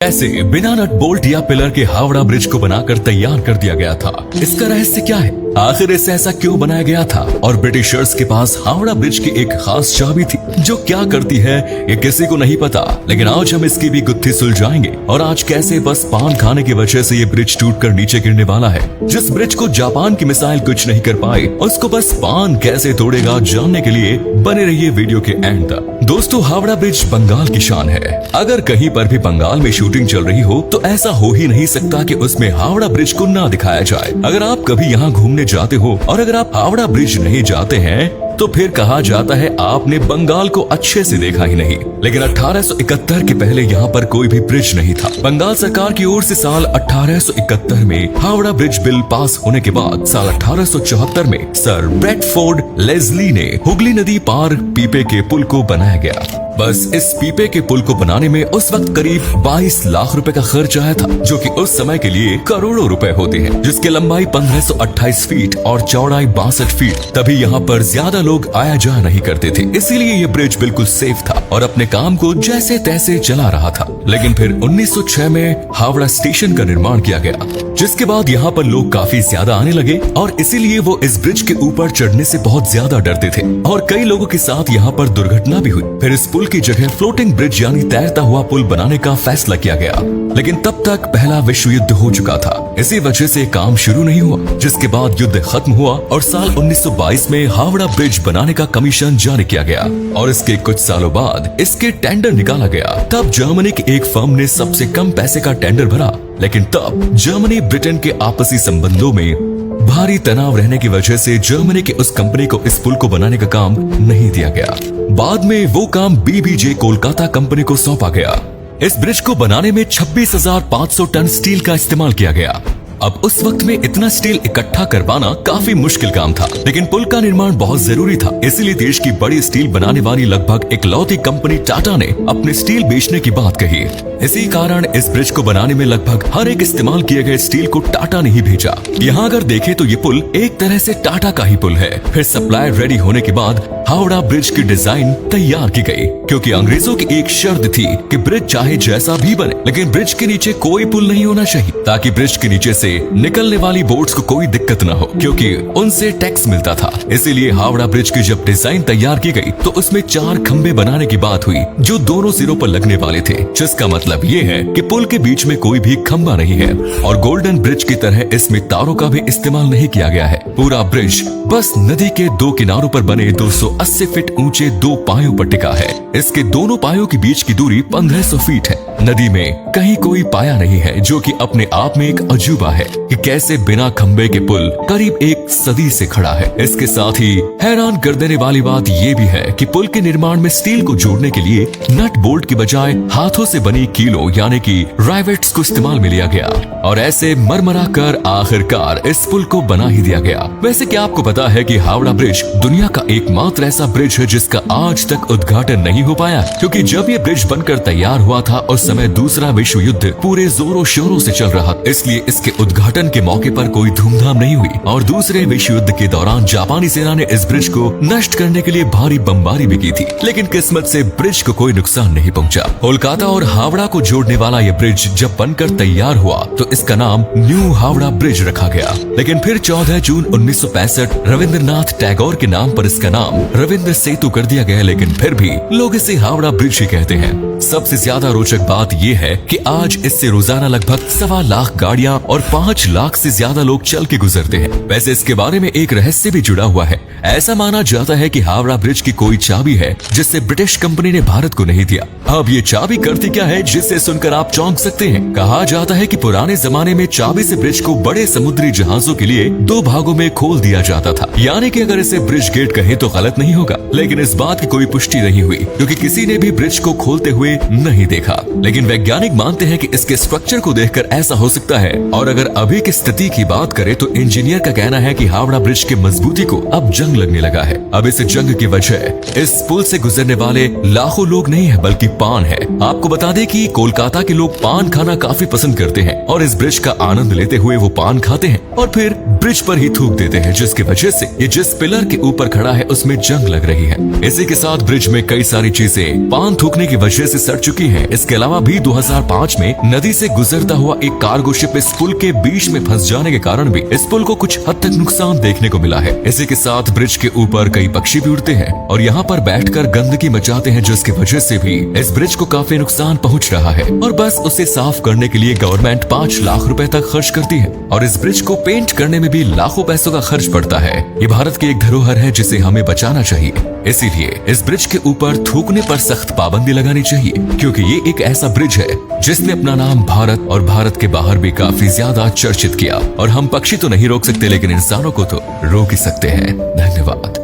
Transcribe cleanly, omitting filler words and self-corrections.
ऐसे बिना nut bolt या पिलर के हावड़ा ब्रिज को बनाकर तैयार कर दिया गया था। इसका रहस्य क्या है? आखिर इसे ऐसा क्यों बनाया गया था? और ब्रिटिशर्स के पास हावड़ा ब्रिज की एक खास चाबी थी जो क्या करती है ये किसी को नहीं पता, लेकिन आज हम इसकी भी गुत्थी सुलझाएंगे। और आज कैसे बस पान खाने की वजह से ये ब्रिज टूटकर नीचे गिरने वाला है। जिस ब्रिज को जापान की मिसाइल कुछ नहीं कर पाई, उसको बस पान कैसे तोड़ेगा, जानने के लिए बने रहिए वीडियो के एंड तक। दोस्तों, हावड़ा ब्रिज बंगाल की शान है। अगर कहीं पर भी बंगाल में शूटिंग चल रही हो तो ऐसा हो ही नहीं सकता कि उसमें हावड़ा ब्रिज को ना दिखाया जाए। अगर आप कभी यहाँ घूमने जाते हो और अगर आप हावड़ा ब्रिज नहीं जाते हैं तो फिर कहा जाता है आपने बंगाल को अच्छे से देखा ही नहीं। लेकिन 1871 के पहले यहाँ पर कोई भी ब्रिज नहीं था। बंगाल सरकार की ओर से साल 1871 में हावड़ा ब्रिज बिल पास होने के बाद साल 1874 में सर ब्रैडफोर्ड लेस्ली ने हुगली नदी पार पीपे के पुल को बनाया गया। बस इस पीपे के पुल को बनाने में उस वक्त करीब 22 लाख रुपए का खर्च आया था, जो कि उस समय के लिए करोड़ों रुपए होते हैं। जिसकी लंबाई 1528 फीट और चौड़ाई 62 फीट। तभी यहाँ पर ज्यादा लोग आया जा नहीं करते थे, इसीलिए ये ब्रिज बिल्कुल सेफ था और अपने काम को जैसे तैसे चला रहा था। लेकिन फिर 1906 में हावड़ा स्टेशन का निर्माण किया गया, जिसके बाद यहाँ पर लोग काफी ज्यादा आने लगे और इसीलिए वो इस ब्रिज के ऊपर चढ़ने से बहुत ज्यादा डरते थे और कई लोगों के साथ यहाँ पर दुर्घटना भी हुई। फिर इस पुल की जगह फ्लोटिंग ब्रिज यानी तैरता हुआ पुल बनाने का फैसला किया गया, लेकिन तब तक पहला विश्व युद्ध हो चुका था। इसी वजह से काम शुरू नहीं हुआ, जिसके बाद युद्ध खत्म हुआ और साल 1922 में हावड़ा ब्रिज बनाने का कमीशन जारी किया गया और इसके कुछ सालों बाद इसके टेंडर निकाला गया। तब जर्मनी की एक फर्म ने सबसे कम पैसे का टेंडर भरा, लेकिन तब जर्मनी ब्रिटेन के आपसी संबंधों में भारी तनाव रहने की वजह से जर्मनी के उस कंपनी को इस पुल को बनाने का काम नहीं दिया गया। बाद में वो काम बीबीजे कोलकाता कंपनी को सौंपा गया। इस ब्रिज को बनाने में 26,500 टन स्टील का इस्तेमाल किया गया। अब उस वक्त में इतना स्टील इकट्ठा कर पाना काफी मुश्किल काम था, लेकिन पुल का निर्माण बहुत जरूरी था। इसलिए देश की बड़ी स्टील बनाने वाली लगभग इकलौती कंपनी टाटा ने अपने स्टील बेचने की बात कही। इसी कारण इस ब्रिज को बनाने में लगभग हर एक इस्तेमाल किए गए स्टील को टाटा ने ही भेजा। यहाँ अगर देखें तो ये पुल एक तरह से टाटा का ही पुल है। फिर सप्लाई रेडी होने के बाद हावड़ा ब्रिज की डिजाइन तैयार की गई, क्योंकि अंग्रेजों की एक शर्त थी कि ब्रिज चाहे जैसा भी बने, लेकिन ब्रिज के नीचे कोई पुल नहीं होना चाहिए, ताकि ब्रिज के नीचे से निकलने वाली बोट्स को कोई दिक्कत न हो, क्योंकि उनसे टैक्स मिलता था। इसीलिए हावड़ा ब्रिज की जब डिजाइन तैयार की गई तो उसमें 4 खंबे बनाने की बात हुई जो दोनों सिरों पर लगने वाले थे, जिसका मतलब ये है कि पुल के बीच में कोई भी खंबा नहीं है और गोल्डन ब्रिज की तरह इसमें तारों का भी इस्तेमाल नहीं किया गया है। पूरा ब्रिज बस नदी के 2 किनारों पर बने 280 फीट ऊंचे 2 पायों पर टिका है। इसके दोनों पायों के बीच की दूरी 1500 फीट है। नदी में कहीं कोई पाया नहीं है, जो कि अपने आप में एक अजूबा है कि कैसे बिना खंबे के पुल करीब 1 सदी से खड़ा है। इसके साथ ही हैरान कर देने वाली बात ये भी है कि पुल के निर्माण में स्टील को जोड़ने के लिए नट बोल्ट की बजाय हाथों से बनी कीलों यानी कि राइवेट्स को इस्तेमाल में लिया गया और ऐसे मरमरा कर आखिरकार इस पुल को बना ही दिया गया। वैसे क्या आपको पता है कि हावड़ा ब्रिज दुनिया का एकमात्र ऐसा ब्रिज है जिसका आज तक उद्घाटन नहीं हो पाया, क्योंकि जब ये ब्रिज बनकर तैयार हुआ था उस समय दूसरा विश्व युद्ध पूरे जोरों शोरों से चल रहा, इसलिए इसके उद्घाटन के मौके पर कोई धूमधाम नहीं हुई। और दूसरे विश्व युद्ध के दौरान जापानी सेना ने इस ब्रिज को नष्ट करने के लिए भारी बमबारी भी की थी, लेकिन किस्मत से ब्रिज को कोई नुकसान नहीं पहुंचा। कोलकाता और हावड़ा को जोड़ने वाला यह ब्रिज जब बनकर तैयार हुआ तो इसका नाम न्यू हावड़ा ब्रिज रखा गया, लेकिन फिर 14 जून 1965 रविंद्रनाथ टैगोर के नाम पर इसका नाम रविंद्र सेतु कर दिया गया, लेकिन फिर भी लोग इसे हावड़ा ब्रिज ही कहते हैं। सबसे ज्यादा रोचक बात यह है कि आज इससे रोजाना लगभग 1.25 लाख गाड़ियां और 5 लाख से ज्यादा लोग चल के गुजरते हैं। वैसे इसके बारे में एक रहस्य भी जुड़ा हुआ है। ऐसा माना जाता है कि हावड़ा ब्रिज की कोई चाबी है जिससे ब्रिटिश कंपनी ने भारत को नहीं दिया। अब ये चाबी करती क्या है जिसे सुनकर आप चौंक सकते हैं। कहा जाता है कि पुराने जमाने में चाबी से ब्रिज को बड़े समुद्री जहाजों के लिए 2 भागों में खोल दिया जाता था, यानी कि अगर इसे ब्रिज गेट कहें तो गलत नहीं होगा। लेकिन इस बात की कोई पुष्टि नहीं हुई, क्योंकि किसी ने भी ब्रिज को खोलते हुए नहीं देखा। लेकिन वैज्ञानिक मानते हैं कि इसके स्ट्रक्चर को देखकर ऐसा हो सकता है। और अगर अभी की स्थिति की बात करें तो इंजीनियर का कहना है कि हावड़ा ब्रिज के मजबूती को अब जंग लगने लगा है। अब इस जंग की वजह इस पुल से गुजरने वाले लाखों लोग नहीं है, बल्कि पान है। आपको बता दें कि कोलकाता के लोग पान खाना काफी पसंद करते हैं और इस ब्रिज का आनंद लेते हुए वो पान खाते हैं और फिर ब्रिज पर ही थूक देते हैं, जिसकी वजह से ये जिस पिलर के ऊपर खड़ा है उसमें जंग लग रही है। इसी के साथ ब्रिज में कई सारी चीजें पान थूकने की वजह से सड़ चुकी हैं। इसके अलावा भी 2005 में नदी से गुजरता हुआ एक कार्गो शिप इस पुल के बीच में फंस जाने के कारण भी इस पुल को कुछ हद तक नुकसान देखने को मिला है। इसी के साथ ब्रिज के ऊपर कई पक्षी भी उड़ते हैं और यहाँ पर बैठकर गंदगी मचाते हैं, जिसकी वजह से भी इस ब्रिज को काफी नुकसान पहुँच रहा है। और बस उसे साफ करने के लिए गवर्नमेंट 5 लाख रुपए तक खर्च करती है और इस ब्रिज को पेंट करने में भी लाखों पैसों का खर्च पड़ता है। ये भारत की एक धरोहर है जिसे हमें बचाना चाहिए। इसीलिए इस ब्रिज के ऊपर थूकने पर सख्त पाबंदी लगानी चाहिए, क्योंकि ये एक ऐसा ब्रिज है जिसने अपना नाम भारत और भारत के बाहर भी काफी ज्यादा चर्चित किया। और हम पक्षी तो नहीं रोक सकते, लेकिन इंसानों को तो रोक ही सकते हैं। धन्यवाद।